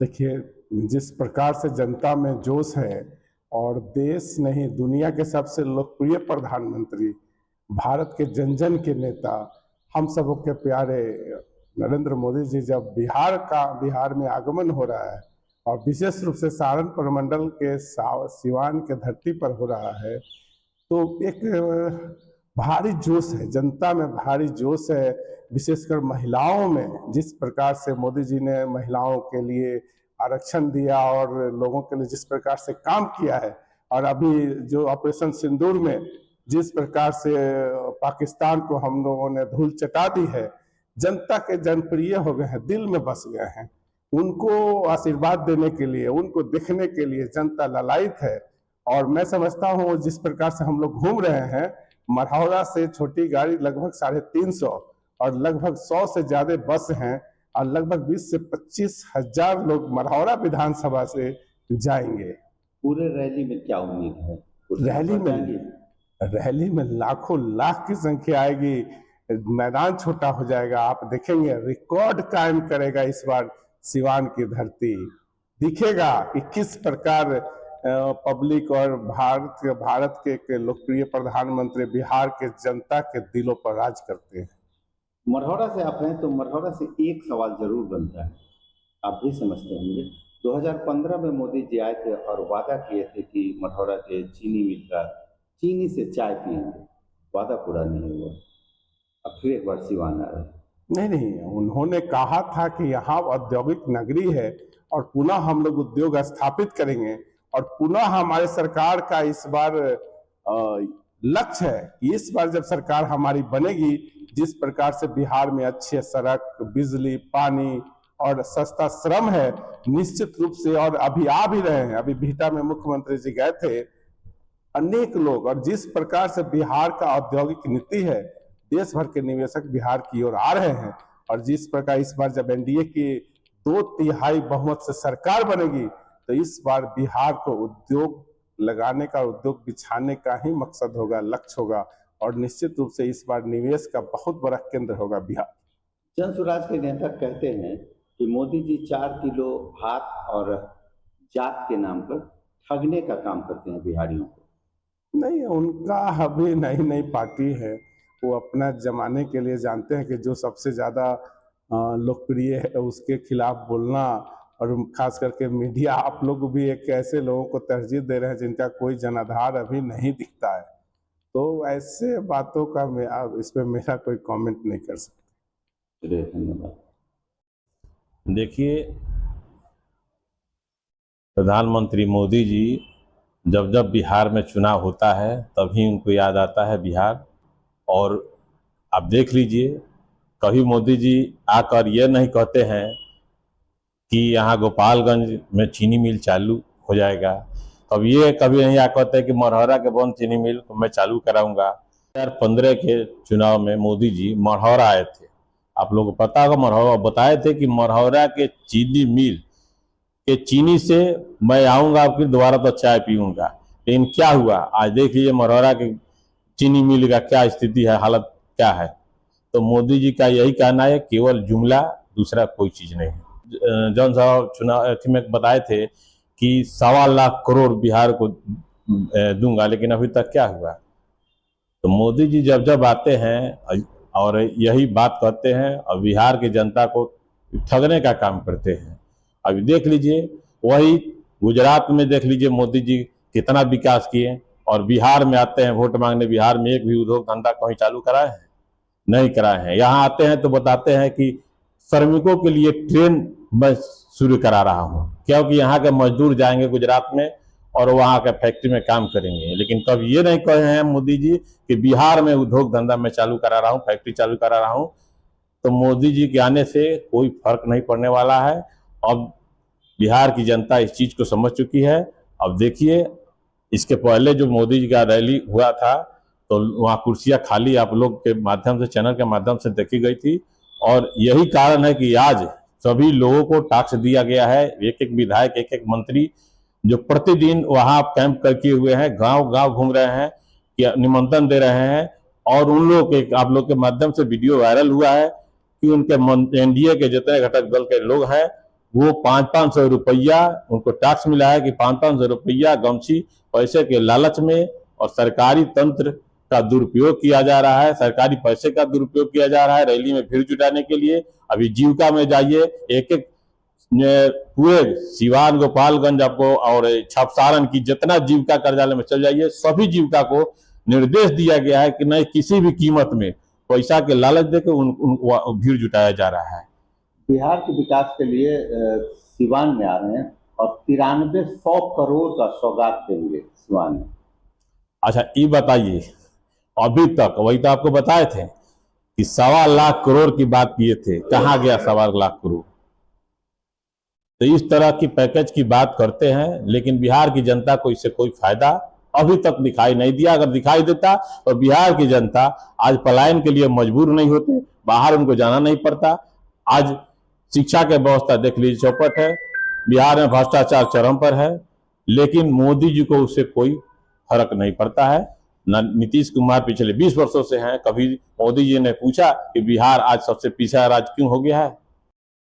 देखिए, जिस प्रकार से जनता में जोश है और देश नहीं दुनिया के सबसे लोकप्रिय प्रधानमंत्री, भारत के जन जन के नेता, हम सबों के प्यारे नरेंद्र मोदी जी जब बिहार में आगमन हो रहा है और विशेष रूप से सहारनपुर मंडल के सिवान के धरती पर हो रहा है, तो एक भारी जोश है, जनता में भारी जोश है। विशेषकर महिलाओं में जिस प्रकार से मोदी जी ने महिलाओं के लिए आरक्षण दिया और लोगों के लिए जिस प्रकार से काम किया है, और अभी जो ऑपरेशन सिंदूर में जिस प्रकार से पाकिस्तान को हम लोगों ने धूल चटा दी है, जनता के जनप्रिय हो गए हैं, दिल में बस गए हैं। उनको आशीर्वाद देने के लिए, उनको देखने के लिए जनता ललायित है। और मैं समझता हूँ जिस प्रकार से हम लोग घूम रहे हैं, मढ़ौरा से छोटी गाड़ी लगभग 350 और लगभग 100 से ज्यादा बस हैं और लगभग 20 से 25 हजार लोग मढ़ौरा विधानसभा से जाएंगे। पूरे रैली में क्या उम्मीद है? रैली में लाखों लाख की संख्या आएगी, मैदान छोटा हो जाएगा। आप देखेंगे रिकॉर्ड कायम करेगा इस बार सिवान की धरती। दिखेगा कि किस प्रकार पब्लिक और भारत के लोकप्रिय प्रधानमंत्री बिहार के जनता के दिलों पर राज करते हैं। मढ़ौरा से आप हैं तो मढ़ौरा से एक सवाल जरूर बनता है, आप भी समझते होंगे। 2015 में मोदी जी आए थे और वादा किए थे कि मढ़ौरा के चीनी मिल का चीनी से चाय पिएंगे, वादा पूरा नहीं हुआ। अब फिर एक बार सिवान आ रहे हैं। नहीं, उन्होंने कहा था कि यहाँ औद्योगिक नगरी है और पुनः हम लोग उद्योग स्थापित करेंगे, और पुनः हमारे सरकार का इस बार लक्ष्य है कि इस बार जब सरकार हमारी बनेगी, जिस प्रकार से बिहार में अच्छे सड़क, बिजली, पानी और सस्ता श्रम है, निश्चित रूप से, और अभी आ भी रहे हैं, अभी बिहटा में मुख्यमंत्री जी गए थे, अनेक लोग, और जिस प्रकार से बिहार का औद्योगिक नीति है, देश भर के निवेशक बिहार की ओर आ रहे हैं। और जिस प्रकार इस बार जब एनडीए की 2/3 बहुमत से सरकार बनेगी, तो इस बार बिहार को उद्योग लगाने का, उद्योग बिछाने का ही मकसद होगा, लक्ष्य होगा, और निश्चित रूप से इस बार निवेश का बहुत बड़ा केंद्र होगा बिहार। जन स्वराज के नेता कहते हैं कि मोदी जी 4 किलो भात और जात के नाम पर ठगने का काम करते हैं बिहारियों को। नहीं, उनका अभी नई नई पार्टी है, वो अपना जमाने के लिए जानते हैं कि जो सबसे ज्यादा लोकप्रिय है उसके खिलाफ बोलना, और खास करके मीडिया, आप लोग भी एक ऐसे लोगों को तरजीह दे रहे हैं जिनका कोई जनाधार अभी नहीं दिखता है, तो ऐसे बातों का मैं अब इस पे मेरा कोई कमेंट नहीं कर सकता। धन्यवाद। देखिए, प्रधानमंत्री मोदी जी जब जब बिहार में चुनाव होता है तभी उनको याद आता है बिहार। और आप देख लीजिए, कभी मोदी जी आकर ये नहीं कहते हैं कि यहाँ गोपालगंज में चीनी मिल चालू हो जाएगा, कभी नहीं आ कहते कि मढ़ौरा के बंद चीनी मिल मैं चालू कराऊंगा। 2015 के चुनाव में मोदी जी मढ़ौरा आए थे, आप लोगों को पता होगा, मढ़ौरा बताए थे कि मढ़ौरा के चीनी मिल के चीनी से मैं आऊँगा, फिर दोबारा तो चाय पीऊँगा। लेकिन क्या हुआ, आज देख लीजिए मढ़ौरा के चीनी मिल का क्या स्थिति है, हालत क्या है। तो मोदी जी का यही कहना है, केवल जुमला, दूसरा कोई चीज़ नहीं है। जौन साहब चुनाव में बताए थे कि 1.25 लाख करोड़ बिहार को दूंगा, लेकिन अभी तक क्या हुआ। तो मोदी जी जब जब आते हैं और यही बात कहते हैं और बिहार की जनता को ठगने का काम करते हैं। अभी देख लीजिए, वही गुजरात में देख लीजिए मोदी जी कितना विकास किए, और बिहार में आते हैं वोट मांगने, बिहार में एक भी उद्योग धंधा कहीं चालू कराए हैं? नहीं कराए हैं। यहाँ आते हैं तो बताते हैं कि श्रमिकों के लिए ट्रेन मैं शुरू करा रहा हूँ, क्योंकि यहाँ के मजदूर जाएंगे गुजरात में और वहाँ के फैक्ट्री में काम करेंगे। लेकिन कभी ये नहीं कहे हैं मोदी जी कि बिहार में उद्योग धंधा मैं चालू करा रहा हूँ, फैक्ट्री चालू करा रहा हूँ। तो मोदी जी के आने से कोई फर्क नहीं पड़ने वाला है। अब बिहार की जनता इस चीज़ को समझ चुकी है। अब देखिए, इसके पहले जो मोदी जी का रैली हुआ था तो वहाँ कुर्सियाँ खाली आप लोग के माध्यम से, चैनल के माध्यम से देखी गई थी, और यही कारण है कि आज सभी लोगों को टास्क दिया गया है, एक एक विधायक, एक एक मंत्री जो प्रतिदिन वहाँ कैंप करके हुए हैं, गांव गांव घूम रहे हैं, कि निमंत्रण दे रहे हैं। और उन लोगों के, आप लोग के माध्यम से वीडियो वायरल हुआ है कि उनके एनडीए के जितने घटक दल के लोग हैं वो 500-500 रुपया उनको टैक्स मिला है कि 500-500 रुपया गमछी पैसे के लालच में और सरकारी तंत्र का दुरुपयोग किया जा रहा है, सरकारी पैसे का दुरुपयोग किया जा रहा है रैली में भीड़ जुटाने के लिए। अभी जीविका में जाइए, एक एक पूरे सिवान, गोपालगंज आपको और छपसारन की जितना जीविका कार्यालय में चल जाइए, सभी जीविका को निर्देश दिया गया है कि नहीं किसी भी कीमत में पैसा के लालच देकर उन भीड़ जुटाया जा रहा है। बिहार के विकास के लिए सिवान में आ रहे हैं और 9300 करोड़ का सौगात देंगे सिवान में। अच्छा ये बताइए, अभी तक वही तो आपको बताए थे कि 1.25 लाख करोड़ की बात किए थे, कहाँ गया 1.25 लाख करोड़? तो इस तरह की पैकेज की बात करते हैं, लेकिन बिहार की जनता को इससे कोई फायदा अभी तक दिखाई नहीं दिया। अगर दिखाई देता तो बिहार की जनता आज पलायन के लिए मजबूर नहीं होते, बाहर उनको जाना नहीं पड़ता। आज शिक्षा की व्यवस्था देख लीजिए, चौपट है, बिहार में भ्रष्टाचार चरम पर है, लेकिन मोदी जी को उससे कोई फर्क नहीं पड़ता है। नीतीश कुमार पिछले 20 वर्षों से हैं, कभी मोदी जी ने पूछा कि बिहार आज सबसे पीछा राज्य क्यों हो गया है?